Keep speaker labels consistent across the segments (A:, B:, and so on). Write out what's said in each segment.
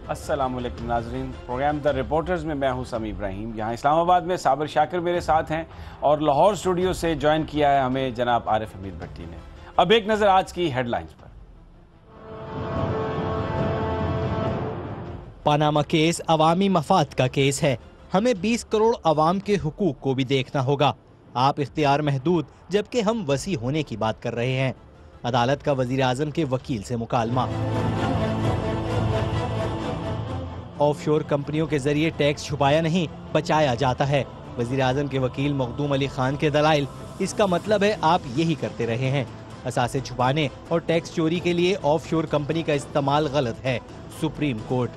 A: अस्सलामुअलैकुम नाज़रीन, programme the reporters में मैं हूं समी इब्राहिम। यहाँ इस्लामाबाद में साबिर शाकिर मेरे साथ हैं और लाहौर स्टूडियो से ज्वाइन किया है हमें जनाब आरिफ हमीद भट्टी ने। अब एक नज़र आज की हेडलाइंस पर।
B: पनामा केस अवामी मफाद का केस है। हमें 20 करोड़ अवाम के हुकूक को भी देखना होगा। आप इख्तियार महदूद जबकि हम वसी होने की बात कर रहे हैं। अदालत का वजीर आजम के वकील से मुकालमा। ऑफशोर कंपनियों के जरिए टैक्स छुपाया नहीं, बचाया जाता है। वजीर आजम के वकील मखदूम अली खान के दलाइल, इसका मतलब है आप यही करते रहे हैं। असासे छुपाने और टैक्स चोरी के लिए ऑफशोर कंपनी का इस्तेमाल गलत है। Supreme court.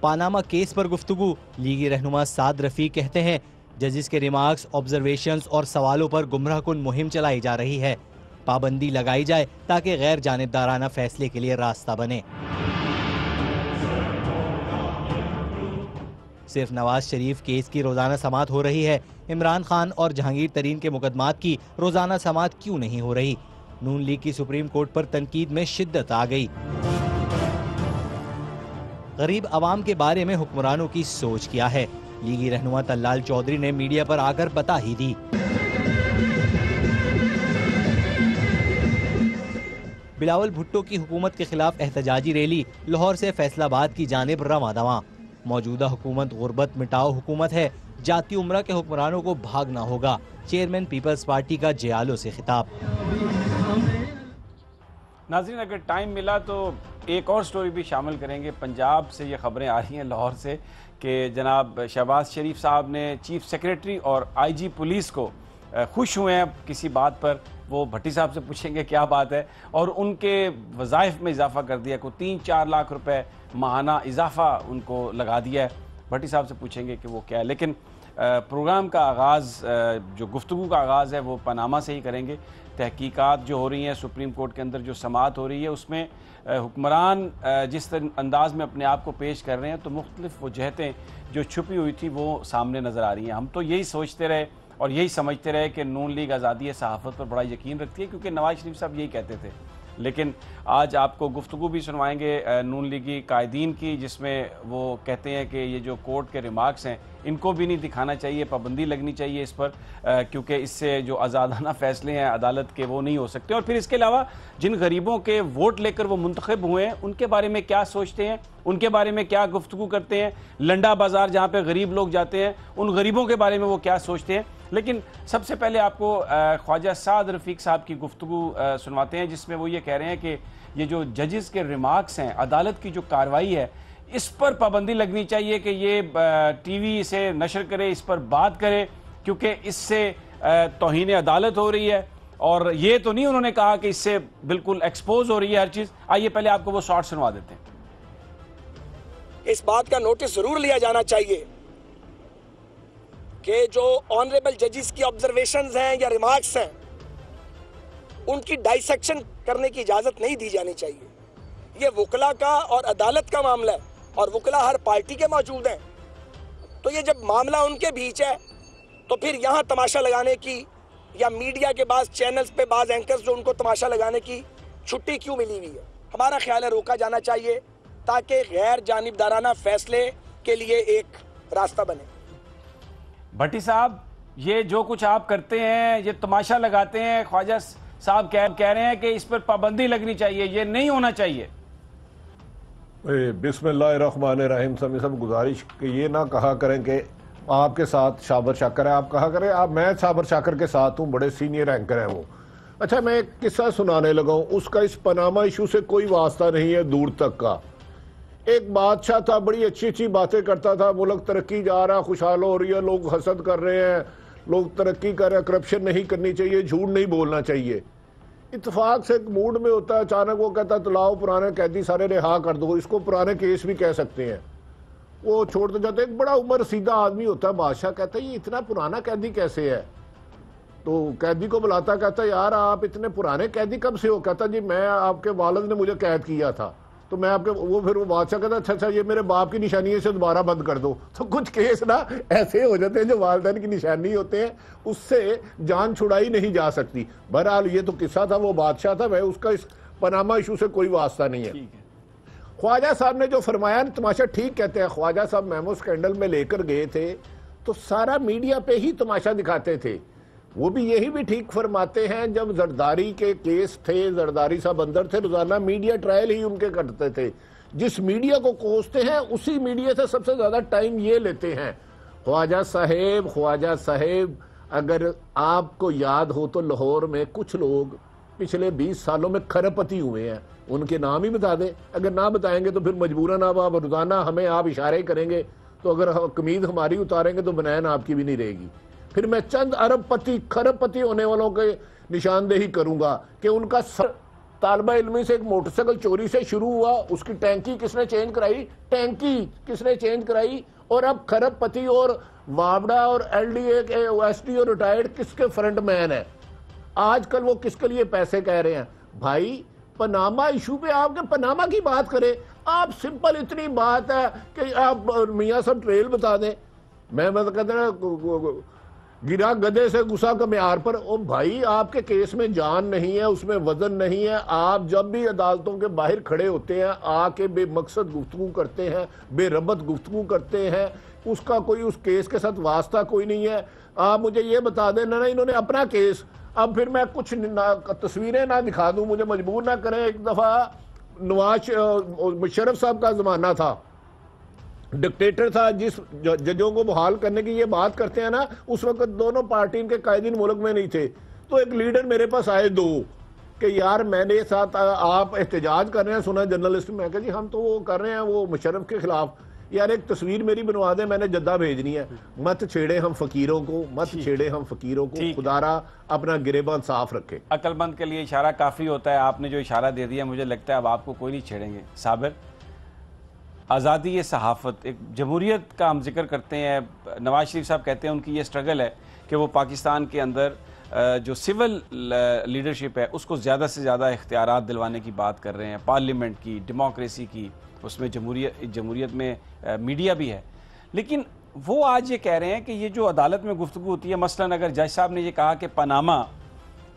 B: पानामा केस पर गुफ्तगू। लीगी रहनुमा साद रफीक कहते हैं जजिस के रिमार्क्स, ऑब्जर्वेशंस और सवालों पर गुमराहकुन मुहिम चलाई जा रही है। पाबंदी लगाई जाए ताकि गैर जानिबदाराना फैसले के लिए रास्ता बने। सिर्फ नवाज शरीफ केस की रोजाना समाअत हो रही है, इमरान खान और जहांगीर तरीन के मुकदमात की रोजाना समाअत क्यों नहीं हो रही? नून लीग की सुप्रीम कोर्ट पर तनकीद में शिद्दत आ गई। गरीब आवाम के बारे में हुक्मरानों की सोच क्या है? लीगी रहनुमा तल्लाल चौधरी ने मीडिया पर आकर बता ही दी। बिलावल भुट्टो की हुकूमत के खिलाफ एहतजाजी रैली लाहौर से फैसलाबाद की जानिब रवां दवां। मौजूदा हुकूमत गुर्बत मिटाओ हुकूमत है, जाती उम्रा के हुक्मरानों को भागना होगा। चेयरमैन पीपल्स पार्टी का जयालो से खिताब।
A: नाज़रीन, अगर टाइम मिला तो एक और स्टोरी भी शामिल करेंगे। पंजाब से ये खबरें आ रही हैं, लाहौर से, कि जनाब शहबाज शरीफ साहब ने चीफ सेक्रेटरी और आईजी पुलिस को खुश हुए हैं किसी बात पर। वो भट्टी साहब से पूछेंगे क्या बात है, और उनके वज़ाइफ में इजाफा कर दिया, को 3-4 लाख रुपए माहाना इजाफा उनको लगा दिया है। भट्टी साहब से पूछेंगे कि वो क्या है। लेकिन प्रोग्राम का आगाज़, जो गुफ्तगू का आगाज़ है, वो पनामा से ही करेंगे। तहकीकात जो हो रही हैं, सुप्रीम कोर्ट के अंदर जो समाअत हो रही है, उसमें हुक्मरान जिस अंदाज में अपने आप को पेश कर रहे हैं, तो मुख्तलिफ वजहतें जो छुपी हुई थी वो सामने नज़र आ रही हैं। हम तो यही सोचते रहे और यही समझते रहे कि नून लीग आज़ादी सहाफ़त पर बड़ा यकीन रखती है, क्योंकि नवाज शरीफ साहब यही कहते थे। लेकिन आज आपको गुफ्तगू भी सुनवाएंगे नून लीगी कायदीन की, जिसमें वो कहते हैं कि ये जो कोर्ट के रिमार्क्स हैं, इनको भी नहीं दिखाना चाहिए, पाबंदी लगनी चाहिए इस पर, क्योंकि इससे जो आज़ादाना फ़ैसले हैं अदालत के वो नहीं हो सकते। और फिर इसके अलावा जिन गरीबों के वोट लेकर वो मुंतखब हुए हैं, उनके बारे में क्या सोचते हैं, उनके बारे में क्या गुफ्तगू करते हैं। लंडा बाज़ार जहाँ पे गरीब लोग जाते हैं, उन गरीबों के बारे में वो क्या सोचते हैं। लेकिन सबसे पहले आपको ख्वाजा साद रफ़ीक साहब की गुफ्तगू सुनवाते हैं, जिसमें वो ये कह रहे हैं कि ये जो जजेस के रिमार्क्स हैं, अदालत की जो कार्रवाई है, इस पर पाबंदी लगनी चाहिए कि ये टीवी से नशर करे, इस पर बात करे, क्योंकि इससे तौहीन अदालत हो रही है। और ये तो नहीं उन्होंने कहा कि इससे बिल्कुल एक्सपोज हो रही है हर चीज़। आइए पहले आपको वो शॉर्ट सुनवा देते हैं।
C: इस बात का नोटिस जरूर लिया जाना चाहिए कि जो ऑनरेबल जजेस की ऑब्जर्वेशंस हैं या रिमार्क्स हैं, उनकी डाइसेक्शन करने की इजाजत नहीं दी जानी चाहिए। ये वकला का और अदालत का मामला है, और वकला हर पार्टी के मौजूद हैं। तो ये जब मामला उनके बीच है, तो फिर यहाँ तमाशा लगाने की, या मीडिया के बाज़ चैनल्स पे बाज़ एंकर्स जो उनको तमाशा लगाने की छुट्टी क्यों मिली हुई है? हमारा ख्याल है रोका जाना चाहिए, ताकि गैर जानिबदाराना फैसले के लिए एक रास्ता बने।
A: भट्टी साहब, ये जो कुछ आप करते हैं, ये तमाशा लगाते हैं, ख्वाजा साहब कह रहे हैं कि इस पर पाबंदी लगनी चाहिए, ये नहीं होना चाहिए।
D: बिस्मिल्लाहिर्रहमानिर्रहीम। सब गुजारिश कि ये ना कहा करें कि आपके साथ शाबर शाकर है। आप कहा करें आप, मैं शाबर शाकर के साथ हूँ, बड़े सीनियर एंकर हैं वो। अच्छा, मैं एक किस्सा सुनाने लगा हूँ, उसका इस पनामा इशू से कोई वास्ता नहीं है दूर तक का। एक बादशाह था, बड़ी अच्छी अच्छी बातें करता था, मुल्क तरक्की जा रहा, खुशहाल हो रही है, लोग हसद कर रहे हैं, लोग तरक्की कर रहे हैं, करप्शन नहीं करनी चाहिए, झूठ नहीं बोलना चाहिए। इत्तेफाक से एक मूड में होता है, अचानक वो कहता है तो लाओ पुराने कैदी सारे रिहा कर दो, इसको पुराने केस भी कह सकते हैं। वो छोड़ते जाते, एक बड़ा उम्र सीधा आदमी होता है, बादशाह कहता है ये इतना पुराना कैदी कैसे है? तो कैदी को बुलाता, कहता यार आप इतने पुराने कैदी कब से हो? कहता जी मैं, आपके वालिद ने मुझे कैद किया था, तो मैं आपके फिर वो बादशाह कहता अच्छा ये मेरे बाप की निशानी है, इसे दोबारा बंद कर दो। तो कुछ केस ना ऐसे हो जाते हैं जो वालिदैन की निशानी होते हैं, उससे जान छुड़ाई नहीं जा सकती। बहरहाल ये तो किस्सा था, वो बादशाह था, मैं उसका इस पनामा इशू से कोई वास्ता नहीं है। ख्वाजा साहब ने जो फरमाया तमाशा ठीक कहते हैं। ख्वाजा साहब मेमो स्कैंडल में लेकर गए थे तो सारा मीडिया पे ही तमाशा दिखाते थे। वो भी यही भी ठीक फरमाते हैं, जब जरदारी के केस थे, जरदारी साहब अंदर थे, रोजाना मीडिया ट्रायल ही उनके करते थे। जिस मीडिया को कोसते हैं उसी मीडिया से सबसे ज्यादा टाइम ये लेते हैं। ख्वाजा साहेब अगर आपको याद हो तो लाहौर में कुछ लोग पिछले 20 सालों में खरबपति हुए हैं, उनके नाम ही बता दें। अगर ना बताएंगे तो फिर मजबूरन आप रोजाना हमें आप इशारे करेंगे, तो अगर कमीज हमारी उतारेंगे तो बनैन आपकी भी नहीं रहेगी। फिर मैं चंद अरबपति खरबपति होने वालों के निशानदेही करूंगा कि उनका तालबा इल्मी से एक मोटरसाइकिल चोरी से शुरू हुआ, उसकी टैंकी किसने चेंज कराई, और अब खरबपति और वावड़ा और एलडीए के एसडीओ रिटायर्ड किसके फ्रंट मैन है। आजकल वो किसके लिए पैसे कह रहे हैं। भाई पनामा इशू पे आपके पनामा की बात करें, आप सिंपल इतनी बात है कि आप मियाँ साहब ट्रेल बता दें। मैं मतलब कहते ना गिरा गधे से गुस्सा का म्यार पर। ओ भाई आपके केस में जान नहीं है, उसमें वजन नहीं है। आप जब भी अदालतों के बाहर खड़े होते हैं आके बेमकसद गुफ्तगू करते हैं, बेरबत गुफ्तगू करते हैं, उसका कोई उस केस के साथ वास्ता कोई नहीं है। आप मुझे ये बता दें ना इन्होंने अपना केस, अब फिर मैं कुछ तस्वीरें ना दिखा दूं, मुझे मजबूर ना करें। एक दफा नवाज मुशर्रफ साहब का जमाना था, डिक्टेटर था, जिस जजों को बहाल करने की ये बात करते हैं ना, उस वक्त दोनों पार्टी के कायदीन मुल्क में नहीं थे। तो एक लीडर मेरे पास आए दो कि यार मैंने साथ आप एहतजाज कर रहे हैं, सुना जर्नलिस्ट। मैं कहा जी हम तो वो कर रहे हैं वो मुशर्रफ के खिलाफ। यार एक तस्वीर मेरी बनवा दे, मैंने जद्दा भेजनी है। मत छेड़े हम फकीरों को, खुदारा अपना गिरेबान साफ रखे।
A: अक्लमंद के लिए इशारा काफ़ी होता है। आपने जो इशारा दे दिया मुझे लगता है अब आपको कोई नहीं छेड़ेंगे। साबिर, आज़ादी ये सहाफ़त, एक जमहूरियत का हम जिक्र करते हैं। नवाज शरीफ साहब कहते हैं उनकी ये स्ट्रगल है कि वो पाकिस्तान के अंदर जो सिविल लीडरशिप है उसको ज़्यादा से ज़्यादा इख्तियारात दिलवाने की बात कर रहे हैं, पार्लियामेंट की, डेमोक्रेसी की, उसमें जमहूरियत में मीडिया भी है। लेकिन वो आज ये कह रहे हैं कि ये जो अदालत में गुफ्तगू होती है, मसलन अगर जज साहब ने ये कहा कि पनामा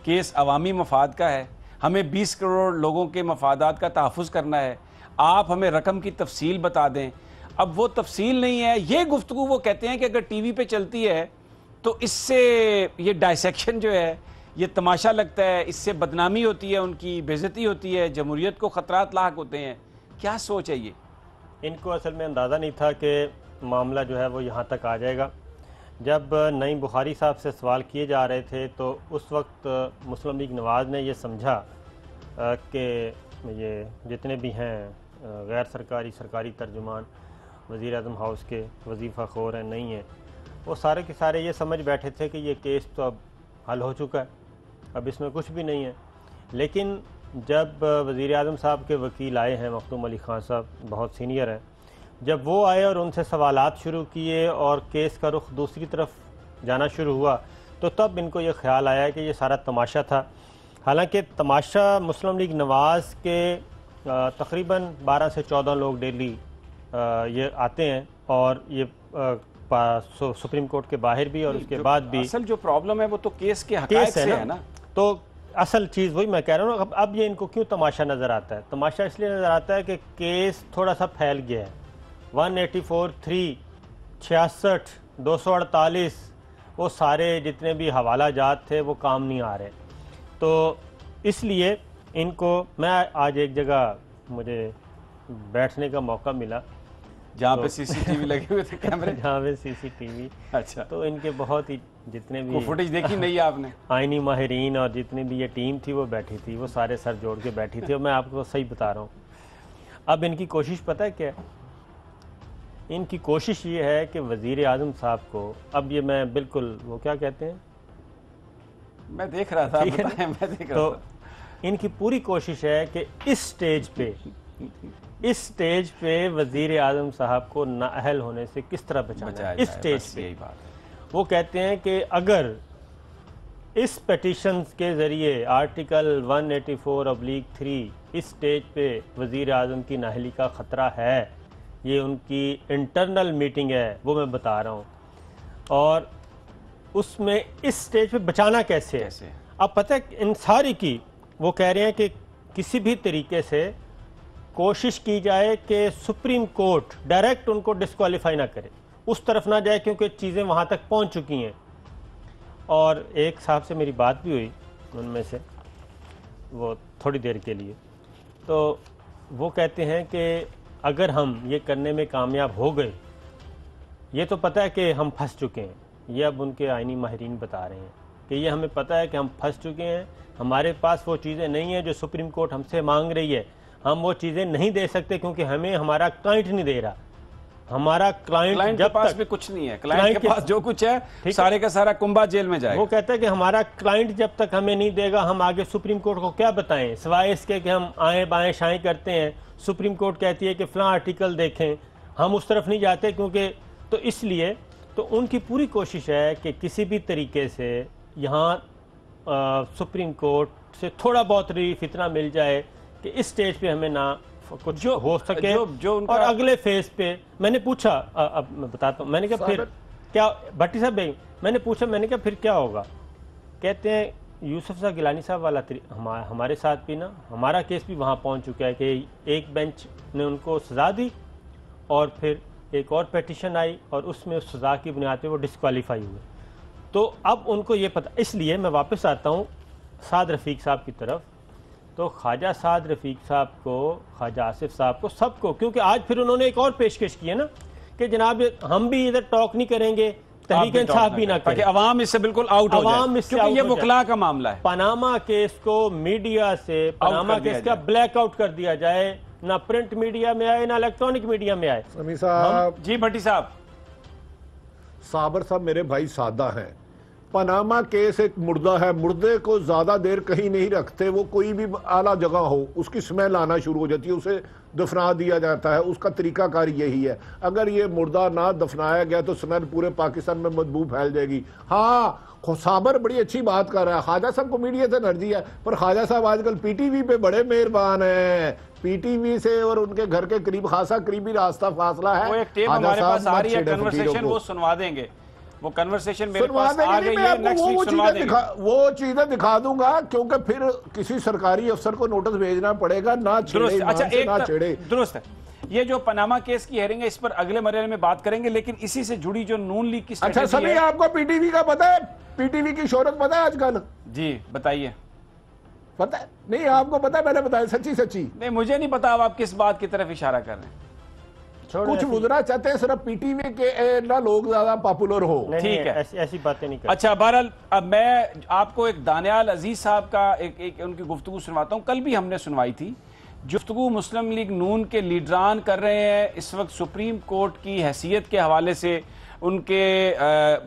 A: केस अवामी मफाद का है, हमें 20 करोड़ लोगों के मफादात का तहफ़्फ़ुज़ करना है, आप हमें रकम की तफसील बता दें। अब वो तफसील नहीं है, ये गुफ्तगू वो कहते हैं कि अगर टीवी पे चलती है तो इससे ये डायसेक्शन जो है ये तमाशा लगता है, इससे बदनामी होती है, उनकी बेइज्जती होती है, जमहूरियत को ख़तरात लाक होते हैं। क्या सोच है ये?
E: इनको असल में अंदाज़ा नहीं था कि मामला जो है वो यहाँ तक आ जाएगा। जब नईम बुखारी साहब से सवाल किए जा रहे थे तो उस वक्त मुस्लिम लीग नवाज़ ने ये समझा कि ये जितने भी हैं गैर सरकारी तर्जुमान वज़ीर आज़म हाउस के वजीफ़ा खोर हैं नहीं हैं, वो सारे के सारे ये समझ बैठे थे कि ये केस तो अब हल हो चुका है, अब इसमें कुछ भी नहीं है। लेकिन जब वज़ीर आज़म साहब के वकील आए हैं, मखदूम अली ख़ान साहब बहुत सीनियर हैं, जब वो आए और उनसे सवालात शुरू किए और केस का रुख दूसरी तरफ जाना शुरू हुआ, तो तब इनको ये ख्याल आया कि ये सारा तमाशा था। हालांकि तमाशा मुस्लिम लीग नवाज़ के तकरीबन 12 से 14 लोग डेली ये आते हैं और ये सुप्रीम कोर्ट के बाहर भी और उसके बाद भी।
A: असल जो प्रॉब्लम है वो तो केस के हक़ाइक़ से है ना। तो
E: असल चीज़ वही मैं कह रहा हूँ। अब ये इनको क्यों तमाशा नज़र आता है? तमाशा इसलिए नज़र आता है कि केस थोड़ा सा फैल गया है। 184, 3, 66, 248 वो सारे जितने भी हवाला जात थे वो काम नहीं आ रहे। तो इसलिए इनको, मैं आज एक जगह मुझे बैठने का मौका मिला
A: जहाँ पे सीसीटीवी लगे हुए थे कैमरे,
E: जहाँ पे सीसीटीवी।
A: अच्छा।
E: तो इनके बहुत ही जितने भी
A: फुटेज देखी नहीं आपने?
E: आईनी माहिरीन और जितनी भी ये टीम थी वो बैठी थी, वो सारे सर जोड़ के बैठी थी। और मैं आपको सही बता रहा हूँ, अब इनकी कोशिश पता है क्या है? इनकी कोशिश ये है कि वज़ीर आज़म साहब को, अब ये मैं बिल्कुल वो क्या कहते हैं,
A: मैं देख रहा था, बताएं, मैं देख रहा था।
E: इनकी पूरी कोशिश है कि इस स्टेज पे वज़ीर आज़म साहब को नाअहल होने से किस तरह बचाना है। इस स्टेज पे यही बात है। वो कहते हैं कि अगर इस पिटीशंस के ज़रिए आर्टिकल 184/3 इस स्टेज पे वज़ीर आज़म की नाअहली का ख़तरा है, ये उनकी इंटरनल मीटिंग है वो मैं बता रहा हूँ, और उसमें इस स्टेज पे बचाना कैसे है। अब पता है इन सारी की वो कह रहे हैं कि किसी भी तरीके से कोशिश की जाए कि सुप्रीम कोर्ट डायरेक्ट उनको डिस्क्वालीफाई ना करे, उस तरफ ना जाए, क्योंकि चीज़ें वहाँ तक पहुँच चुकी हैं। और एक साहब से मेरी बात भी हुई उनमें से, वो थोड़ी देर के लिए, तो वो कहते हैं कि अगर हम ये करने में कामयाब हो गए, ये तो पता है कि हम फंस चुके हैं, ये अब उनके आईनी माहिरीन बता रहे हैं कि ये हमें पता है कि हम फंस चुके हैं, हमारे पास वो चीज़ें नहीं हैं जो सुप्रीम कोर्ट हमसे मांग रही है, हम वो चीज़ें नहीं दे सकते क्योंकि हमें हमारा क्लाइंट नहीं दे रहा। हमारा क्लाइंट
A: जब पास भी कुछ नहीं है, क्लाइंट के पास जो कुछ है सारे का सारा कुंभा जेल में जाएगा।
E: वो कहता है कि हमारा क्लाइंट जब तक हमें नहीं देगा, हम आगे सुप्रीम कोर्ट को क्या बताएं, सिवाय इसके कि हम आए बाएं शाएं करते हैं। सुप्रीम कोर्ट कहती है कि फलां आर्टिकल देखें, हम उस तरफ नहीं जाते, क्योंकि तो इसलिए तो उनकी पूरी कोशिश है कि किसी भी तरीके से यहाँ सुप्रीम कोर्ट से थोड़ा बहुत रिलीफ इतना मिल जाए कि इस स्टेज पे हमें ना कुछ जो हो सके। जो और अगले फेज पे मैंने पूछा, अब मैं बताता हूँ, मैंने कहा फिर क्या भट्टी साहब भाई, मैंने पूछा, मैंने कहा फिर क्या होगा। कहते हैं यूसुफ साहब गिलानी साहब वाला हमारे साथ भी ना, हमारा केस भी वहाँ पहुँच चुका है कि एक बेंच ने उनको सज़ा दी और फिर एक और पिटीशन आई और उसमें उस सज़ा की बुनियाद पे वो डिस्क्वालीफाई हुए। तो अब उनको ये पता, इसलिए मैं वापस आता हूँ साद रफ़ीक साहब की तरफ। तो ख्वाजा साद रफ़ीक साहब को, ख्वाजा आसिफ साहब को, सबको, क्योंकि आज फिर उन्होंने एक और पेशकश की है ना कि जनाब हम भी इधर टॉक नहीं करेंगे, तहरीक इंसाफ भी ना करें,
A: अवाम इससे बिल्कुल आउट हो जाए, क्योंकि ये वकला का मामला है।
E: पनामा केस को मीडिया से, पनामा केस का ब्लैकआउट कर दिया जाए, ना प्रिंट मीडिया में आए ना इलेक्ट्रॉनिक मीडिया में आए।
D: समी साहब
A: जी भट्टी साहब,
D: साबर साहब मेरे भाई सादा हैं। पनामा केस एक मुर्दा है, मुर्दे को ज्यादा देर कहीं नहीं रखते, वो कोई भी आला जगह हो उसकी स्मेल आना शुरू हो जाती है, उसे दफना दिया जाता है, उसका तरीकाकार यही है। अगर ये मुर्दा ना दफनाया गया तो स्मेल पूरे पाकिस्तान में बदबू फैल जाएगी। हाँ, साबर बड़ी अच्छी बात कर रहा है, ख्वाजा साहब को मीडिया से एनर्जी है, पर ख्वाजा साहब आजकल पीटीवी पे बड़े मेहरबान हैं। पीटीवी से और उनके घर के करीब खासा करीबी रास्ता फासला है।
A: वो एक टेप हमारे पास आ रही है, कन्वर्सेशन वो सुनवा देंगे, वो कन्वर्सेशन मेरे पास आ गई है, नेक्स्ट वीक सुनवा देंगे।
D: वो चीजें दिखा दूंगा, क्योंकि फिर किसी सरकारी अफसर को नोटिस भेजना पड़ेगा, ना छेड़े,
A: अच्छा एक
D: ना छेड़े।
A: दुरुस्त है। ये जो पनामा केस की हेयरिंग है, इस पर अगले मरहले में बात करेंगे, लेकिन इसी से जुड़ी जो नून लीग की
D: अच्छा सभी आपको पीटीवी का पता है, पीटीवी की शोहरत पता है आजकल?
A: जी बताइए।
D: पता है? नहीं आपको पता है, मैंने बताया सच्ची सच्ची।
A: नहीं मुझे नहीं पता, अब आप किस बात की तरफ इशारा कर रहे हैं।
D: कुछ मुद्रा चाहते हैं सिर्फ पीटीवी के ना लोग ज्यादा पॉपुलर हो।
A: ठीक है,
E: ऐसी बातें नहीं करते।
A: अच्छा बहरहाल, अब मैं आपको एक दानियाल अजीज साहब का एक उनकी गुफ्तगू सुनवाता हूँ। कल भी हमने सुनवाई थी, गुफ्तगू मुस्लिम लीग नून के लीडरान कर रहे हैं। इस वक्त सुप्रीम कोर्ट की हैसियत के हवाले से उनके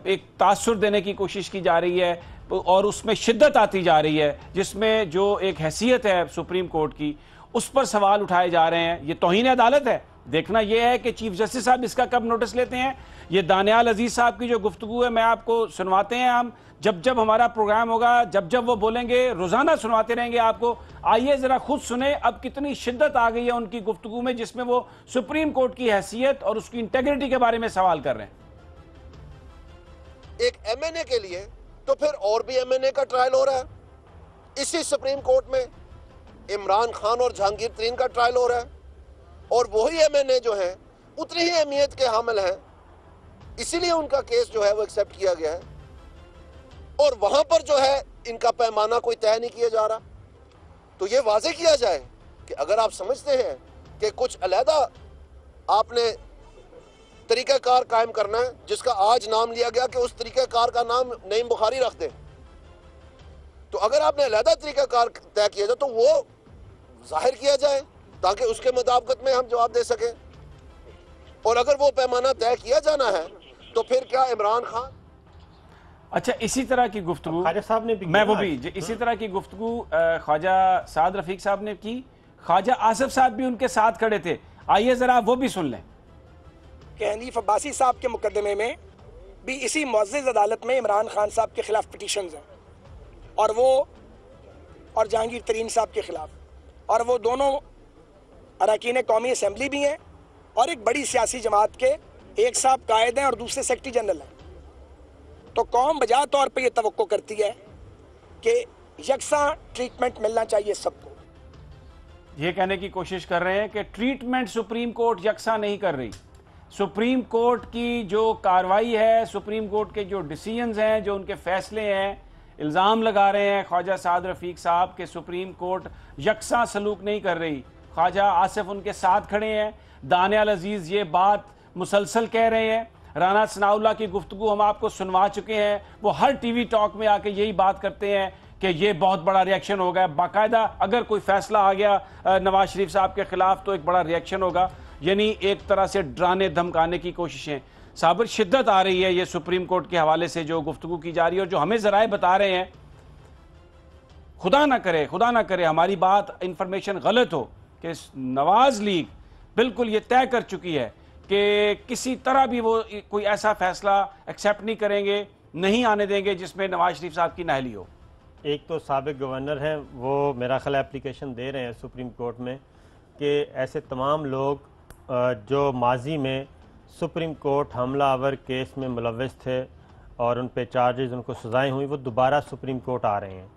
A: एक तासुर देने की कोशिश की जा रही है और उसमें शिद्दत आती जा रही है, जिसमें जो एक हैसियत है सुप्रीम कोर्ट की उस पर सवाल उठाए जा रहे हैं। ये तौहीन अदालत है। देखना यह है कि चीफ जस्टिस साहब इसका कब नोटिस लेते हैं। ये दानियाल अजीज साहब की जो गुफ्तगू है, मैं आपको सुनवाते हैं, हम जब जब हमारा प्रोग्राम होगा, जब जब वो बोलेंगे, रोजाना सुनवाते रहेंगे आपको। आइए जरा खुद सुने अब कितनी शिद्दत आ गई है उनकी गुफ्तगू में, जिसमें वो सुप्रीम कोर्ट की हैसियत और उसकी इंटेग्रिटी के बारे में सवाल कर रहे हैं।
F: एक एमएनए के लिए तो फिर और भी एमएनए का ट्रायल हो रहा है इसी सुप्रीम कोर्ट में। इमरान खान और जहांगीर तरीन का ट्रायल हो रहा है और वही एमएनए जो है उतनी ही अहमियत के हामिल हैं, इसीलिए उनका केस जो है वो एक्सेप्ट किया गया है और वहां पर जो है इनका पैमाना कोई तय नहीं किया जा रहा। तो ये वाजे किया जाए कि अगर आप समझते हैं कि कुछ अलहदा आपने तरीक़ाकार कायम करना है, जिसका आज नाम लिया गया कि उस तरीक़ाकार का नाम नईम बुखारी रख दें, तो अगर आपने अलहदा तरीक़ाकार तय किया जाए तो वो जाहिर किया जाए ताकि उसके मुताबिकत में हम जवाब दे सकें। और अगर वो पैमाना तय किया जाना है तो फिर क्या इमरान खान।
A: अच्छा, इसी तरह की गुफ्तगू
E: ख्वाजा साहब ने भी,
A: मैं वो भी इसी तरह की गुफ्तगू ख्वाजा साद रफीक साहब ने की। ख्वाजा आसिफ साहब भी उनके साथ खड़े थे, आइए जरा वो भी सुन लें।
C: कि हनीफ अब्बासी साहब के मुकदमे में भी इसी मुअज़्ज़ज़ अदालत में इमरान खान साहब के खिलाफ पिटीशंस हैं और वो और जहांगीर तरीन साहब के खिलाफ, और वो दोनों अरकान कौमी असम्बली भी हैं और एक बड़ी सियासी जमात के एक साहब कायद हैं और दूसरे सेक्रेटरी जनरल हैं। तो कौम बजा तौर पर यह तवक्को करती है कि यकसा ट्रीटमेंट मिलना चाहिए सबको।
A: ये कहने की कोशिश कर रहे हैं कि ट्रीटमेंट सुप्रीम कोर्ट यकसा नहीं कर रही। सुप्रीम कोर्ट की जो कार्रवाई है, सुप्रीम कोर्ट के जो डिसीजंस हैं, जो उनके फैसले हैं, इल्ज़ाम लगा रहे हैं ख्वाजा साद रफ़ीक साहब के सुप्रीम कोर्ट यकसा सलूक नहीं कर रही। ख्वाजा आसिफ उनके साथ खड़े हैं, दानियाल अजीज़ ये बात मुसलसल कह रहे हैं, राना सनाउल्लाह की गुफ्तगू हम आपको सुनवा चुके हैं, वो हर टीवी टॉक में आके यही बात करते हैं कि ये बहुत बड़ा रिएक्शन होगा। बाकायदा अगर कोई फैसला आ गया नवाज शरीफ साहब के खिलाफ तो एक बड़ा रिएक्शन होगा। यानी एक तरह से डराने धमकाने की कोशिशें। साबिर, शिद्दत आ रही है ये सुप्रीम कोर्ट के हवाले से जो गुफ्तगू की जा रही है और जो हमें जराए बता रहे हैं, खुदा ना करे हमारी बात इंफॉर्मेशन गलत हो कि नवाज लीग बिल्कुल ये तय कर चुकी है कि किसी तरह भी वो कोई ऐसा फैसला एक्सेप्ट नहीं करेंगे, नहीं आने देंगे जिसमें नवाज शरीफ साहब की नाअहली हो।
E: एक तो साबिक गवर्नर हैं, वो मेरा ख्याल एप्लीकेशन दे रहे हैं सुप्रीम कोर्ट में कि ऐसे तमाम लोग जो माजी में सुप्रीम कोर्ट हमलावर केस में मुलव्वस थे और उन पे चार्जेस, उनको सजाएं हुई, वो दोबारा सुप्रीम कोर्ट आ रहे हैं।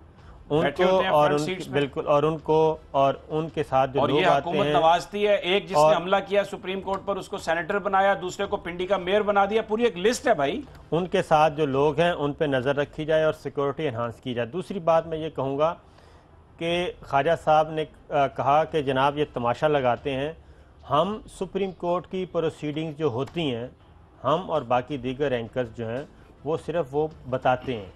E: उनको और बिल्कुल और उनको और उनके साथ जो लोग आते हैं,
A: नवाजती है, एक जिसने हमला किया सुप्रीम कोर्ट पर उसको सेनेटर बनाया, दूसरे को पिंडी का मेयर बना दिया, पूरी एक लिस्ट है भाई।
E: उनके साथ जो लोग हैं उन पे नज़र रखी जाए और सिक्योरिटी इन्हांस की जाए। दूसरी बात मैं ये कहूँगा कि ख्वाजा साहब ने कहा कि जनाब ये तमाशा लगाते हैं, हम सुप्रीम कोर्ट की प्रोसीडिंग्स जो होती हैं, हम और बाकी दीगर एंकर्स जो हैं वो सिर्फ वो बताते हैं,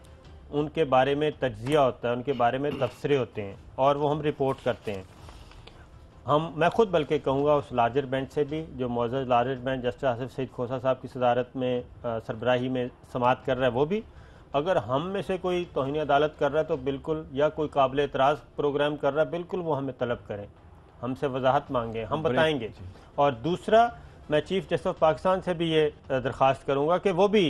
E: उनके बारे में तज्जिया होता है, उनके बारे में तबसरे होते हैं और वो हम रिपोर्ट करते हैं। मैं खुद बल्कि कहूँगा उस लार्जर बेंच से भी जो मौजूद larger bench justice Asif Saeed Khosa साहब की सदारत में सरबराही में समाअत कर रहा है, वो भी अगर हम में से कोई तौहीन अदालत कर रहा है तो बिल्कुल, या कोई काबिल एतराज़ प्रोग्राम कर रहा है, बिल्कुल वो हमें तलब करें, हमसे वजाहत मांगे, हम बताएंगे। और दूसरा, मैं चीफ जस्टिस ऑफ पाकिस्तान से भी ये दरख्वास्त करूँगा कि वो भी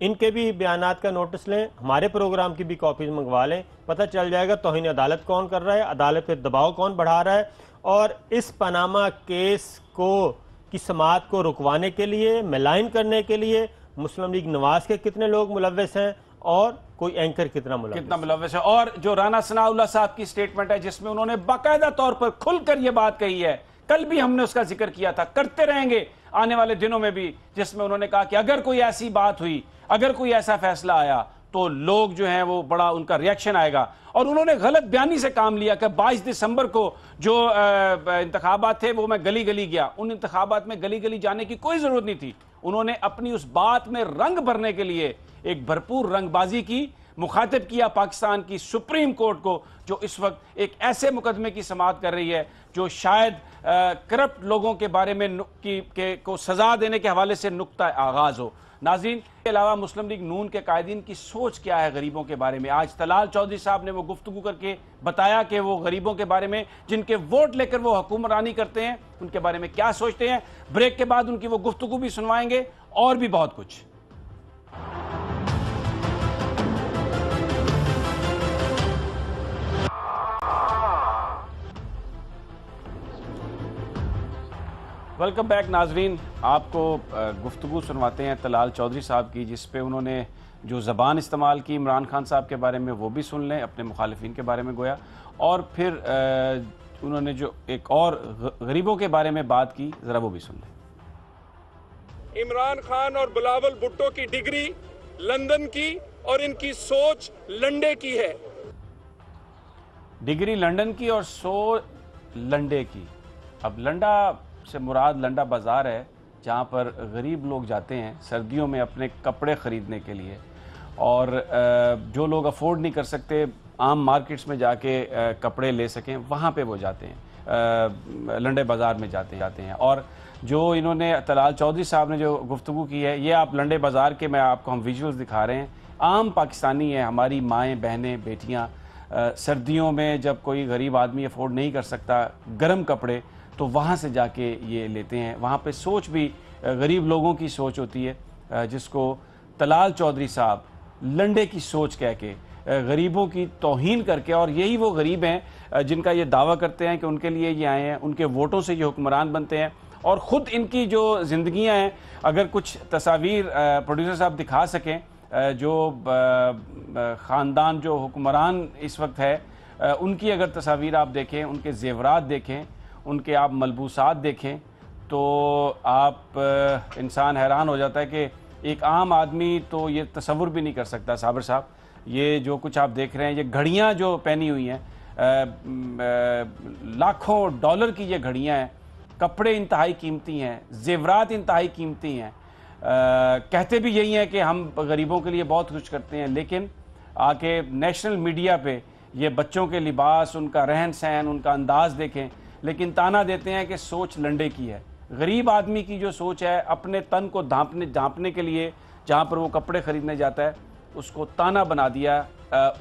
E: इनके भी बयानात का नोटिस लें, हमारे प्रोग्राम की भी कॉपीज मंगवा लें, पता चल जाएगा तौहीन अदालत कौन कर रहा है, अदालत पे दबाव कौन बढ़ा रहा है, और इस पनामा केस की समाअत को रुकवाने के लिए, मलाइन करने के लिए मुस्लिम लीग नवाज के कितने लोग मुलव्वस हैं और कोई एंकर कितना मुलव्वस
A: है। और जो राना सनाउल्लाह साहब की स्टेटमेंट है जिसमें उन्होंने बाकायदा तौर पर खुलकर यह बात कही है, कल भी हमने उसका जिक्र किया था, करते रहेंगे आने वाले दिनों में भी, जिसमें उन्होंने कहा कि अगर कोई ऐसी बात हुई, अगर कोई ऐसा फैसला आया तो लोग जो हैं वो बड़ा उनका रिएक्शन आएगा। और उन्होंने गलत बयानी से काम लिया कि 22 दिसंबर को जो इंतखाबात थे वो मैं गली गली गया। उन इंतखाबात में गली गली जाने की कोई जरूरत नहीं थी। उन्होंने अपनी उस बात में रंग भरने के लिए एक भरपूर रंगबाजी की, मुखातिब किया पाकिस्तान की सुप्रीम कोर्ट को, जो इस वक्त एक ऐसे मुकदमे की समाअत कर रही है जो शायद करप्ट लोगों के बारे में को सजा देने के हवाले से नुक्ता आगाज हो। नाज़रीन, के अलावा मुस्लिम लीग नून के कायदीन की सोच क्या है गरीबों के बारे में? आज तलाल चौधरी साहब ने वो गुफ्तगू करके बताया कि वो गरीबों के बारे में, जिनके वोट लेकर वो हुकूमरानी करते हैं, उनके बारे में क्या सोचते हैं। ब्रेक के बाद उनकी वो गुफ्तगू भी सुनवाएंगे और भी बहुत कुछ। वेलकम बैक नाजरीन, आपको गुफ्तगू सुनवाते हैं तलाल चौधरी साहब की, जिस पे उन्होंने जो ज़बान इस्तेमाल की इमरान खान साहब के बारे में वो भी सुन लें, अपने मुखालिफिन के बारे में गोया, और फिर उन्होंने जो एक और गरीबों के बारे में बात की, ज़रा वो भी सुन लें।
G: इमरान खान और बिलावल भुट्टो की डिग्री लंदन की और इनकी सोच लंडे की है।
A: डिग्री लंदन की और सोच लंडे की। अब लंडा से मुराद लंडा बाज़ार है जहाँ पर गरीब लोग जाते हैं सर्दियों में अपने कपड़े ख़रीदने के लिए, और जो लोग अफोर्ड नहीं कर सकते आम मार्केट्स में जाके कपड़े ले सकें, वहाँ पे वो जाते हैं, लंडे बाज़ार में जाते हैं। और जो इन्होंने तलाल चौधरी साहब ने जो गुफ्तगू की है, ये आप लंडे बाज़ार के, मैं आपको हम विजुअल्स दिखा रहे हैं, आम पाकिस्तानी हैं, हमारी माएँ, बहनें, बेटियाँ, सर्दियों में जब कोई गरीब आदमी अफोर्ड नहीं कर सकता गर्म कपड़े, तो वहाँ से जाके ये लेते हैं। वहाँ पे सोच भी गरीब लोगों की सोच होती है, जिसको तलाल चौधरी साहब लंडे की सोच कह के गरीबों की तौहीन करके, और यही वो गरीब हैं जिनका ये दावा करते हैं कि उनके लिए ये आए हैं, उनके वोटों से ये हुक्मरान बनते हैं, और ख़ुद इनकी जो ज़िंदगियाँ हैं, अगर कुछ तस्वीर प्रोड्यूसर साहब दिखा सकें, जो ख़ानदान जो हुक्मरान इस वक्त है उनकी अगर तस्वीर आप देखें, उनके जेवरात देखें, उनके आप मलबूसात देखें तो आप इंसान हैरान हो जाता है कि एक आम आदमी तो ये तसव्वुर भी नहीं कर सकता। साबिर साहब, ये जो कुछ आप देख रहे हैं, ये घड़ियाँ जो पहनी हुई हैं, लाखों डॉलर की ये घड़ियाँ हैं, कपड़े इंतहाई कीमती हैं, जेवरात इंतहाई कीमती हैं। कहते भी यही हैं कि हम गरीबों के लिए बहुत कुछ करते हैं, लेकिन आके नेशनल मीडिया पे ये बच्चों के लिबास, उनका रहन सहन, उनका अंदाज़ देखें, लेकिन ताना देते हैं कि सोच लंडे की है। गरीब आदमी की जो सोच है, अपने तन को ढांपने के लिए जहाँ पर वो कपड़े ख़रीदने जाता है, उसको ताना बना दिया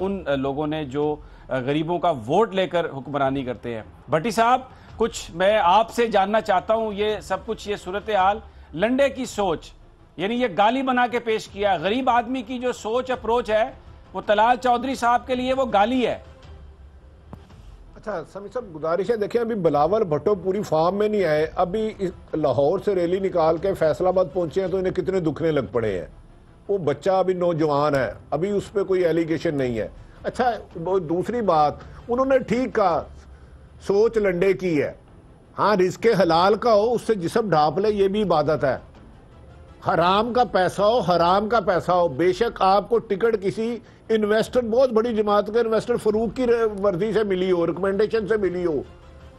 A: उन लोगों ने जो गरीबों का वोट लेकर हुक्मरानी करते हैं। भट्टी साहब, कुछ मैं आपसे जानना चाहता हूँ, ये सब कुछ, ये सूरत हाल, लंडे की सोच, यानी ये गाली बना के पेश किया। गरीब आदमी की जो सोच अप्रोच है वो तलाल चौधरी साहब के लिए वो गाली है।
D: अच्छा समी साहब, गुजारिश है, देखिए अभी बिलावल भुट्टो पूरी फार्म में नहीं आए, अभी लाहौर से रैली निकाल के फैसलाबाद पहुंचे हैं तो इन्हें कितने दुखने लग पड़े हैं। वो बच्चा अभी नौजवान है, अभी उस पर कोई एलिगेशन नहीं है। अच्छा, दूसरी बात, उन्होंने ठीक कहा सोच लंडे की है। हाँ, रिस्क हलाल का हो, उससे जिस्म ढांप ले, ये भी इबादत है। हराम का पैसा हो, हराम का पैसा हो, बेशक आपको टिकट किसी इन्वेस्टर, बहुत बड़ी जमात के इन्वेस्टर फरूक की वर्दी से मिली हो, रिकमेंडेशन से मिली हो,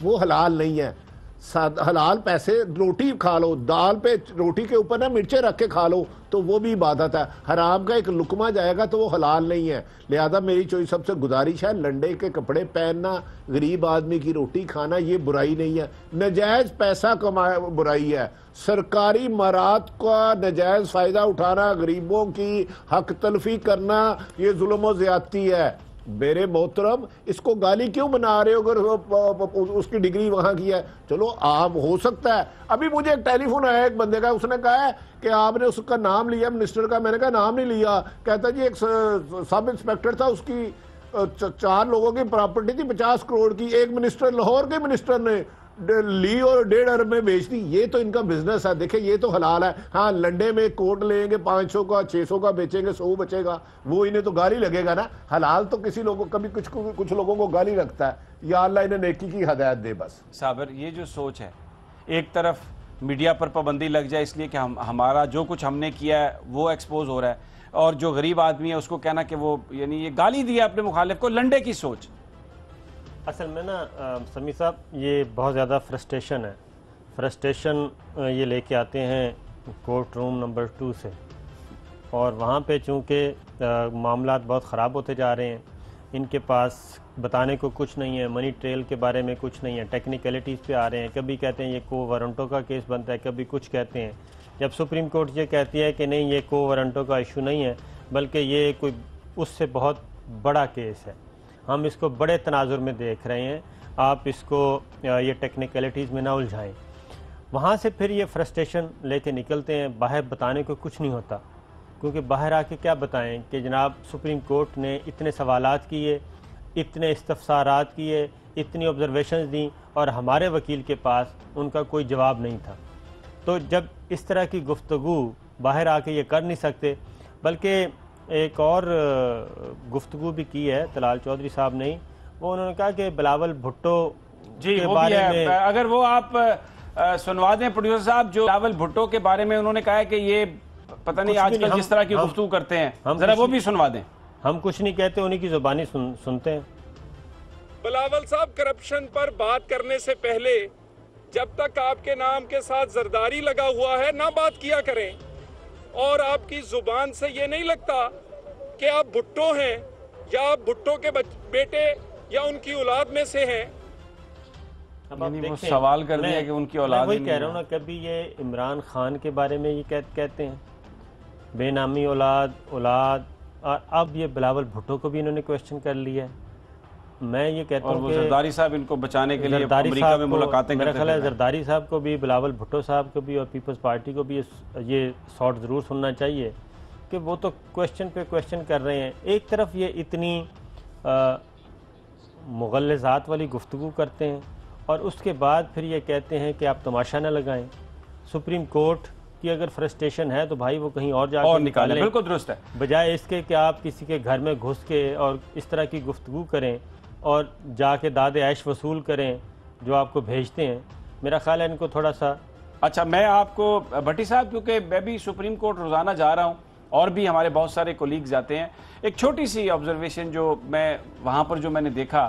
D: वो हलाल नहीं है। हलाल पैसे, रोटी खा लो, दाल पे रोटी के ऊपर ना मिर्चें रख के खा लो, तो वो भी इबादत है। हराम का एक लुकमा जाएगा तो वो हलाल नहीं है। लिहाजा मेरी चोई सबसे गुजारिश है, लंडे के कपड़े पहनना, गरीब आदमी की रोटी खाना, ये बुराई नहीं है। नजायज पैसा कमाया बुराई है। सरकारी मरात का नजायज फायदा उठाना, गरीबों की हक तलफी करना, ये जुल्म और ज्यादती है। मेरे मोहतरम, इसको गाली क्यों बना रहे हो? अगर उसकी डिग्री वहां की है, चलो आप, हो सकता है। अभी मुझे एक टेलीफोन आया एक बंदे का, उसने कहा है कि आपने उसका नाम लिया मिनिस्टर का। मैंने कहा नाम नहीं लिया। कहता जी एक सब इंस्पेक्टर था, उसकी 4 लोगों की प्रॉपर्टी थी 50 करोड़ की, एक मिनिस्टर, लाहौर के मिनिस्टर ने ली और 1.5 अरब में बेच दी। ये तो इनका बिजनेस है। देखिए ये तो हलाल है। हाँ, लंडे में कोट लेंगे 500 का, 600 का बेचेंगे, 100 बचेगा, वो इन्हें तो गाली लगेगा ना। हलाल तो किसी लोगों, कभी कुछ लोगों को गाली लगता है। या अल्लाह इन्हें नेकी की हदायत दे बस।
A: साबिर, ये जो सोच है, एक तरफ मीडिया पर पाबंदी लग जाए इसलिए कि हमारा जो कुछ हमने किया है वो एक्सपोज हो रहा है, और जो गरीब आदमी है उसको कहना कि वो, यानी ये गाली दिया अपने मुखालिफ को, लंडे की सोच।
E: असल में ना समी साहब, ये बहुत ज़्यादा फ्रस्ट्रेशन है। फ्रस्ट्रेशन ये लेके आते हैं कोर्ट रूम नंबर 2 से, और वहाँ पे चूँकि मामलात बहुत ख़राब होते जा रहे हैं, इनके पास बताने को कुछ नहीं है, मनी ट्रेल के बारे में कुछ नहीं है, टेक्निकलिटीज़ पे आ रहे हैं। कभी कहते हैं ये को वारंटों का केस बनता है, कभी कुछ कहते हैं। जब सुप्रीम कोर्ट ये कहती है कि नहीं, ये को वारंटों का इशू नहीं है, बल्कि ये कोई उससे बहुत बड़ा केस है, हम इसको बड़े तनाजुर में देख रहे हैं, आप इसको ये टेक्निकलिटीज़ में ना उलझाएं। वहाँ से फिर ये फ्रस्ट्रेशन लेके निकलते हैं। बाहर बताने को कुछ नहीं होता, क्योंकि बाहर आके क्या बताएं कि जनाब सुप्रीम कोर्ट ने इतने सवालात किए, इतने इस्तफसारात किए, इतनी ऑब्जर्वेशंस दी, और हमारे वकील के पास उनका कोई जवाब नहीं था। तो जब इस तरह की गुफ्तगू बाहर आके ये कर नहीं सकते, बल्कि एक और गुफ्तगू भी की है तलाल चौधरी साहब ने, वो उन्होंने कहा कि बिलावल भुट्टो
A: जी
E: के
A: वो
E: बारे
A: भी
E: में,
A: अगर वो आप सुनवा दें प्रोड्यूसर साहब, जो बिलावल भुट्टो के बारे में उन्होंने कहा है कि ये पता नहीं आजकल जिस तरह की गुफ्तगू करते हैं, जरा वो भी सुनवा दें।
E: हम कुछ नहीं कहते, उन्हीं की जुबानी सुनते हैं।
G: बिलावल साहब, करप्शन पर बात करने से पहले जब तक आपके नाम के साथ जरदारी लगा हुआ है ना बात किया करें, और आपकी जुबान से ये नहीं लगता कि आप भुट्टो हैं या आप भुट्टो के बेटे या उनकी औलाद में से हैं।
E: अब आप
A: वो सवाल कर दिया कि उनकी औलाद,
E: वही कह रहा हूँ ना, कभी ये इमरान खान के बारे में ये कहते हैं बेनामी औलाद, और अब ये बिलावल भुट्टो को भी इन्होंने क्वेश्चन कर लिया है। मैं ये कहता हूँ कि
A: जरदारी साहब इनको बचाने के लिए अमेरिका में मुलाकातें
E: मेरा
A: करते
E: ख्याल है
A: थे।
E: जरदारी साहब को भी, बिलावल भुट्टो साहब को भी और पीपल्स पार्टी को भी ये शॉर्ट ज़रूर सुनना चाहिए कि वो तो क्वेश्चन पे क्वेश्चन कर रहे हैं। एक तरफ ये इतनी मुग़ल्लज़ात वाली गुफ्तगू करते हैं, और उसके बाद फिर ये कहते हैं कि आप तमाशा न लगाएं। सुप्रीम कोर्ट की अगर फ्रस्ट्रेशन है तो भाई वो कहीं और जाकर
A: निकालें। बिल्कुल दुरुस्त है,
E: बजाय इसके कि आप किसी के घर में घुस के और इस तरह की गुफ्तगू करें और जाके दादे ऐश वसूल करें, जो आपको भेजते हैं, मेरा ख्याल है इनको थोड़ा सा।
A: अच्छा, मैं आपको भट्टी साहब, क्योंकि मैं भी सुप्रीम कोर्ट रोज़ाना जा रहा हूँ और भी हमारे बहुत सारे कोलीग्स जाते हैं, एक छोटी सी ऑब्जर्वेशन जो मैं वहाँ पर जो मैंने देखा,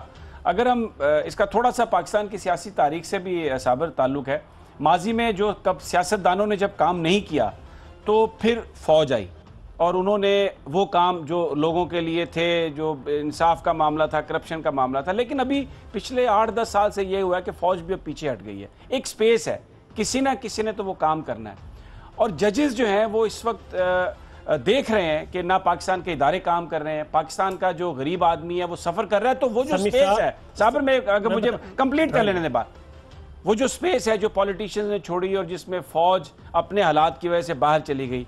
A: अगर हम इसका थोड़ा सा पाकिस्तान की सियासी तारीख से भी साबर ताल्लुक़ है। माजी में जो कब सियासतदानों ने जब काम नहीं किया तो फिर फौज आई और उन्होंने वो काम जो लोगों के लिए थे, जो इंसाफ का मामला था, करप्शन का मामला था, लेकिन अभी पिछले 8-10 साल से ये हुआ है कि फौज भी अब पीछे हट गई है। एक स्पेस है, किसी ना किसी ने तो वो काम करना है। और जजेस जो हैं वो इस वक्त देख रहे हैं कि ना पाकिस्तान के इदारे काम कर रहे हैं, पाकिस्तान का जो गरीब आदमी है वो सफ़र कर रहा है, तो वो जो स्पेस है साबर में, अगर मुझे कंप्लीट कर लेने दें बात, वो जो स्पेस है जो पॉलिटिशियंस ने छोड़ी और जिसमें फौज अपने हालात की वजह से बाहर चली गई,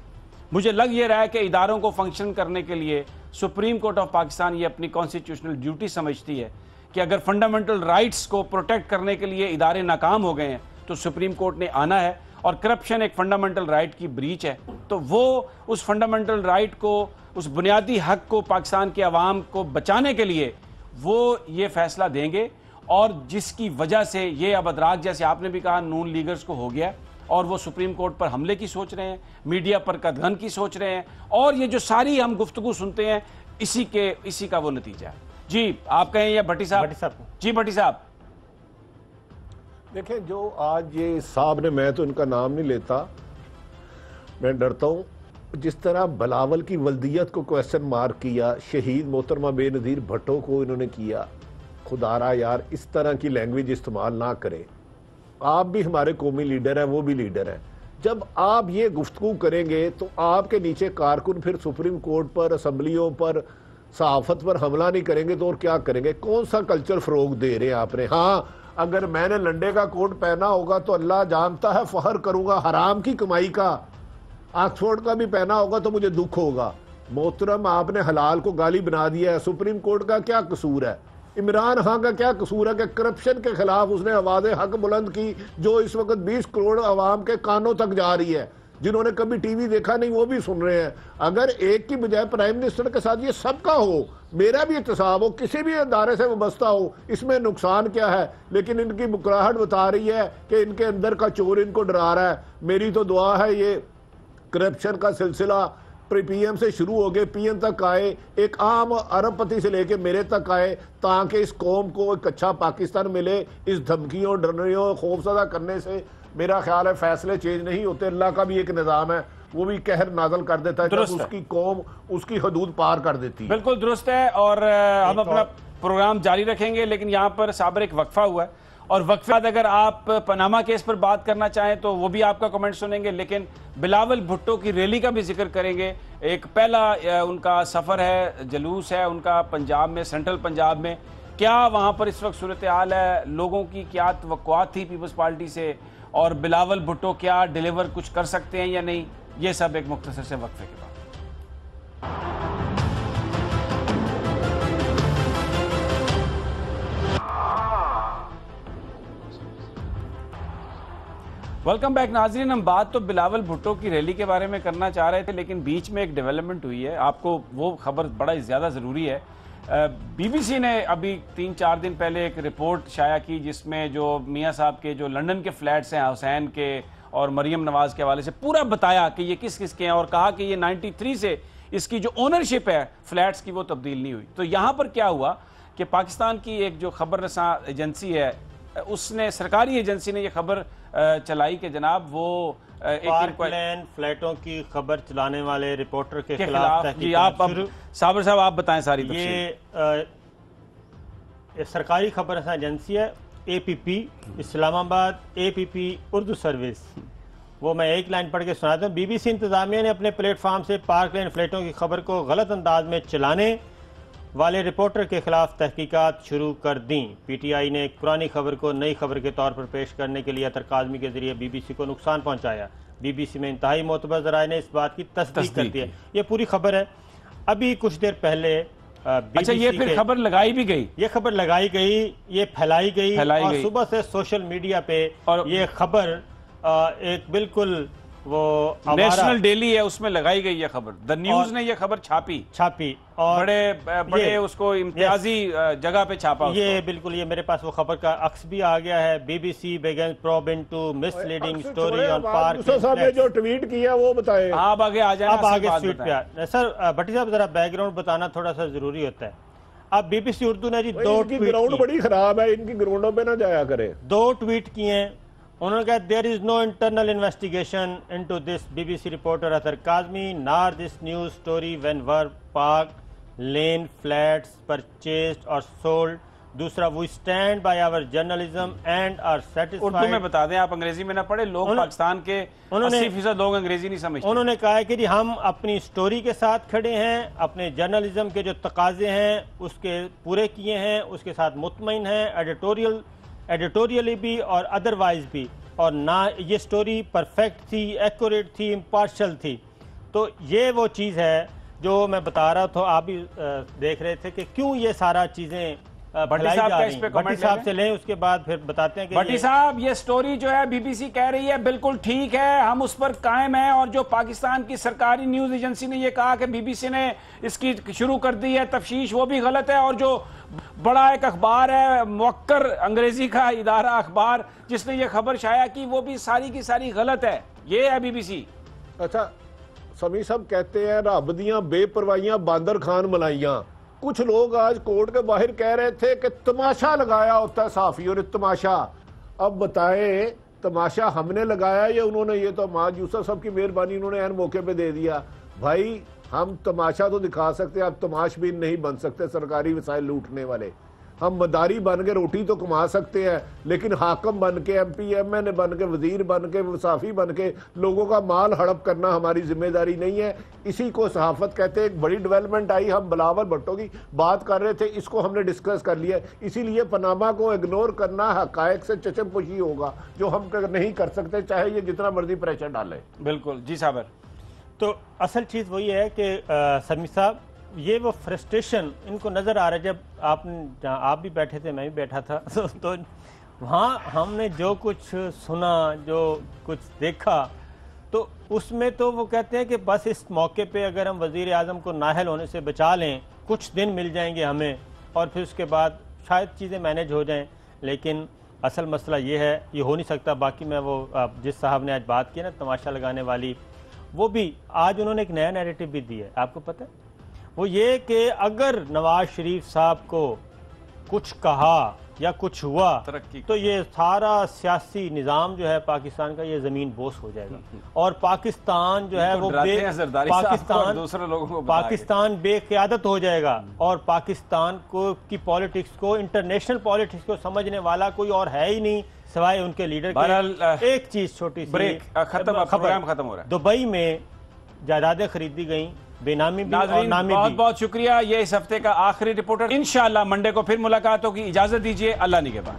A: मुझे लग ये रहा है कि इदारों को फंक्शन करने के लिए सुप्रीम कोर्ट ऑफ पाकिस्तान ये अपनी कॉन्स्टिट्यूशनल ड्यूटी समझती है कि अगर फंडामेंटल राइट्स को प्रोटेक्ट करने के लिए इदारे नाकाम हो गए हैं तो सुप्रीम कोर्ट ने आना है। और करप्शन एक फंडामेंटल राइट की ब्रीच है, तो वो उस फंडामेंटल राइट को, उस बुनियादी हक को पाकिस्तान के अवाम को बचाने के लिए वो ये फैसला देंगे। और जिसकी वजह से ये अब अदराक, जैसे आपने भी कहा, नून लीगर्स को हो गया और वो सुप्रीम कोर्ट पर हमले की सोच रहे हैं, मीडिया पर कदगन की सोच रहे हैं, और ये जो सारी हम गुफ्तगू सुनते हैं इसी का वो नतीजा है। जी आप कहें या भट्टी साहब? जी भट्टी साहब।
D: देखें, जो आज ये साहब ने, मैं तो इनका नाम नहीं लेता, मैं डरता हूँ, जिस तरह बिलावल की वल्दियत को क्वेश्चन मार्क किया, शहीद मोहतरमा बेनज़ीर भट्टो को इन्होंने किया, खुदारा यार इस तरह की लैंग्वेज इस्तेमाल ना करें। आप भी हमारे कौमी लीडर हैं, वो भी लीडर हैं। जब आप ये गुफ्तगू करेंगे तो आपके नीचे कारकुन फिर सुप्रीम कोर्ट पर, असम्बलियों पर, सहाफत पर हमला नहीं करेंगे तो और क्या करेंगे? कौन सा कल्चर फ़रोग दे रहे हैं आपने? हाँ, अगर मैंने लंडे का कोट पहना होगा तो अल्लाह जानता है फ़ख्र करूँगा, हराम की कमाई का। ऑक्सफोर्ड का भी पहना होगा तो मुझे दुख होगा। मोहतरम, आपने हलाल को गाली बना दिया है। सुप्रीम कोर्ट का क्या कसूर है? इमरान खान का क्या कसूर है कि करप्शन के खिलाफ उसने आवाज़ हक बुलंद की, जो इस वक्त 20 करोड़ आवाम के कानों तक जा रही है, जिन्होंने कभी टीवी देखा नहीं वो भी सुन रहे हैं। अगर एक की बजाय प्राइम मिनिस्टर के साथ ये सबका हो, मेरा भी एहतसाब हो, किसी भी अदारे से वाबस्ता हो, इसमें नुकसान क्या है? लेकिन इनकी मुकराहट बता रही है कि इनके अंदर का चोर इनको डरा रहा है। मेरी तो दुआ है ये करप्शन का सिलसिला पीएम से शुरू हो गए, पीएम तक आए, एक आम अरबपति से लेके मेरे तक आए, ताकि इस कौम को एक अच्छा पाकिस्तान मिले। इस धमकियों, डरनियों, खौफजदा करने से मेरा ख्याल है फैसले चेंज नहीं होते। अल्लाह का भी एक निज़ाम है, वो भी कहर नाजल कर देता है जब उसकी कौम उसकी हदूद पार कर देती है।
A: बिल्कुल दुरुस्त है। और हम अपना प्रोग्राम जारी रखेंगे, लेकिन यहाँ पर साबर एक वक्फा हुआ है, और वक्फे बाद अगर आप पनामा केस पर बात करना चाहें तो वो भी आपका कमेंट सुनेंगे, लेकिन बिलावल भुट्टो की रैली का भी जिक्र करेंगे। एक पहला उनका सफ़र है, जुलूस है उनका पंजाब में, सेंट्रल पंजाब में। क्या वहाँ पर इस वक्त सूरत हाल है, लोगों की क्या तवक्कुआत थी पीपल्स पार्टी से, और बिलावल भुट्टो क्या डिलीवर कुछ कर सकते हैं या नहीं, ये सब एक मुख्तसर से वक्फे के बाद। वेलकम बैक नाजरीन। हम बात तो बिलावल भुट्टो की रैली के बारे में करना चाह रहे थे, लेकिन बीच में एक डेवलपमेंट हुई है, आपको वो खबर बड़ा ज़्यादा ज़रूरी है। बीबीसी ने अभी 3-4 दिन पहले एक रिपोर्ट शाया की, जिसमें जो मियाँ साहब के जो लंदन के फ्लैट्स हैं, हुसैन के और मरियम नवाज़ के हवाले से पूरा बताया कि ये किस किस के हैं, और कहा कि ये 93 से इसकी जो ओनरशिप है फ्लैट्स की वो तब्दील नहीं हुई। तो यहाँ पर क्या हुआ कि पाकिस्तान की एक जो खबर रसां एजेंसी है, उसने, सरकारी एजेंसी ने ये खबर चलाई कि जनाब वो
E: पार्कलैंड फ्लैटों की खबर चलाने वाले रिपोर्टर के खिलाफ
A: जी। आप अब साबर साहब आप बताएं सारी
E: ये सरकारी खबर एजेंसी है APP Islamabad, APP Urdu service. वो मैं एक लाइन पढ़ के सुनाता हूँ। BBC इंतजामिया ने अपने प्लेटफॉर्म से पार्कलैंड फ्लैटों की खबर को गलत अंदाज में चलाने वाले रिपोर्टर के खिलाफ तहकीकात शुरू कर दी। PTI ने एक पुरानी खबर को नई खबर के तौर पर पेश करने के लिए अतरकाज़मी के जरिए BBC को नुकसान पहुंचाया। BBC में इंतहाई मोतबर ज़राए ने इस बात की तस्दीक कर दी है। ये पूरी खबर है। अभी कुछ देर पहले
A: अच्छा, ये फिर खबर लगाई भी गई,
E: ये खबर लगाई गई, ये फैलाई गई और सुबह से सोशल मीडिया पे और ये खबर एक बिल्कुल वो
A: नेशनल डेली है, उसमें लगाई गई है खबर, द न्यूज ने ये खबर छापी और बड़े उसको इम्तियाजी जगह पे छापा।
E: ये बिल्कुल, ये मेरे पास वो खबर का अक्स भी आ गया है। BBC begins probe into misleading story on park
D: साहब ने जो ट्वीट किया वो बताएं।
A: आप आगे आ जाए,
E: आप आगे ट्वीट पे सर भट्टी साहब जरा बैकग्राउंड बताना थोड़ा सा जरूरी होता है। अब BBC उर्दू ने जी 2 ट्वीट,
D: ग्राउंड बड़ी खराब है, इनकी ग्राउंडों पे ना जाया करे।
E: 2 ट्वीट किए हैं। उन्होंने कहा there is no internal investigation into this BBC reporter Athar Kazmi nor this news story when were Park Lane flats purchased और सोल्ड। दूसरा, we stand by our journalism and are satisfied.
A: Urdu में बता दें, आप अंग्रेजी में ना पढ़े, लोग पाकिस्तान के 80% लोग अंग्रेजी नहीं समझते।
E: उन्होंने कहा है कि जी हम अपनी स्टोरी के साथ खड़े हैं, अपने जर्नलिज्म के जो तकाजे हैं उसके पूरे किए हैं, उसके साथ मुतमईन हैं एडिटोरियली भी और अदरवाइज भी, और ना ये स्टोरी परफेक्ट थी, एक्यूरेट थी, इम्पार्शल थी। तो ये वो चीज़ है जो मैं बता रहा था, आप भी देख रहे थे कि क्यों ये सारा चीज़ें
A: भट्टी साहब का इस पे
E: भट्टी साहब से लें, उसके बाद फिर बताते हैं कि
A: भट्टी साहब ये स्टोरी जो है BBC कह रही है बिल्कुल ठीक है, हम उस पर कायम हैं, और जो पाकिस्तान की सरकारी न्यूज एजेंसी ने ये कहा कि BBC ने इसकी शुरू कर दी है तफ्तीश, वो भी गलत है। और जो बड़ा एक अखबार है, मुवक्कर अंग्रेजी का इदारा अखबार, जिसने ये खबर शाया की, वो भी सारी की सारी गलत है। ये है BBC।
D: अच्छा, समी साहब कहते हैं रब दियां बेपरवाहियां बांदर खान मलाइयां। कुछ लोग आज कोर्ट के बाहर कह रहे थे कि तमाशा लगाया होता है सहाफियों ने, तमाशा। अब बताएं, तमाशा हमने लगाया या उन्होंने? ये तो माज यूसुफ साहब की मेहरबानी, उन्होंने ऐन मौके पे दे दिया। भाई हम तमाशा तो दिखा सकते हैं, आप तमाशबीन नहीं बन सकते सरकारी वसाइल लूटने वाले। हम मदारी बन के रोटी तो कमा सकते हैं, लेकिन हाकम बन के, MP MN बन के, वजीर बन के, वसाफी बन के लोगों का माल हड़प करना हमारी जिम्मेदारी नहीं है। इसी को सहाफत कहते हैं। एक बड़ी डेवलपमेंट आई, हम बिलावल भुट्टो की बात कर रहे थे, इसको हमने डिस्कस कर लिया। इसीलिए पनामा को इग्नोर करना हकायक से चचमपुशी होगा, जो हम नहीं कर सकते, चाहे ये जितना मर्जी प्रेशर डाले।
A: बिल्कुल जी साहब।
E: तो असल चीज़ वही है कि समी साहब, ये वो फ्रस्ट्रेशन इनको नज़र आ रहा है। जब आप भी बैठे थे, मैं भी बैठा था, तो वहाँ हमने जो कुछ सुना, जो कुछ देखा, तो उसमें तो वो कहते हैं कि बस इस मौके पे अगर हम वज़ीर आज़म को नाहल होने से बचा लें, कुछ दिन मिल जाएंगे हमें, और फिर उसके बाद शायद चीज़ें मैनेज हो जाएं। लेकिन असल मसला ये है, ये हो नहीं सकता। बाकी मैं वो जिस साहब ने आज बात की ना तमाशा लगाने वाली, वो भी आज उन्होंने एक नया नैरेटिव भी दिया है, आपको पता है? वो ये कि अगर नवाज शरीफ साहब को कुछ कहा या कुछ हुआ तो ये सारा सियासी निज़ाम जो है पाकिस्तान का, ये ज़मीन बोस हो जाएगा, और पाकिस्तान जो है वो पाकिस्तान बेक़ियादत हो जाएगा, और पाकिस्तान को की पॉलिटिक्स को, इंटरनेशनल पॉलिटिक्स को समझने वाला कोई और है ही नहीं सिवाय उनके लीडर के। एक चीज छोटी सी
A: ब्रेक खत्म हो रहा है।
E: दुबई में जायदादें खरीदी गई, बेनामी भी और नामी भी।
A: बहुत बहुत शुक्रिया। ये इस हफ्ते का आखिरी रिपोर्टर। इंशाअल्लाह मंडे को फिर मुलाकात होगी। इजाजत दीजिए, अल्लाह निगहबान।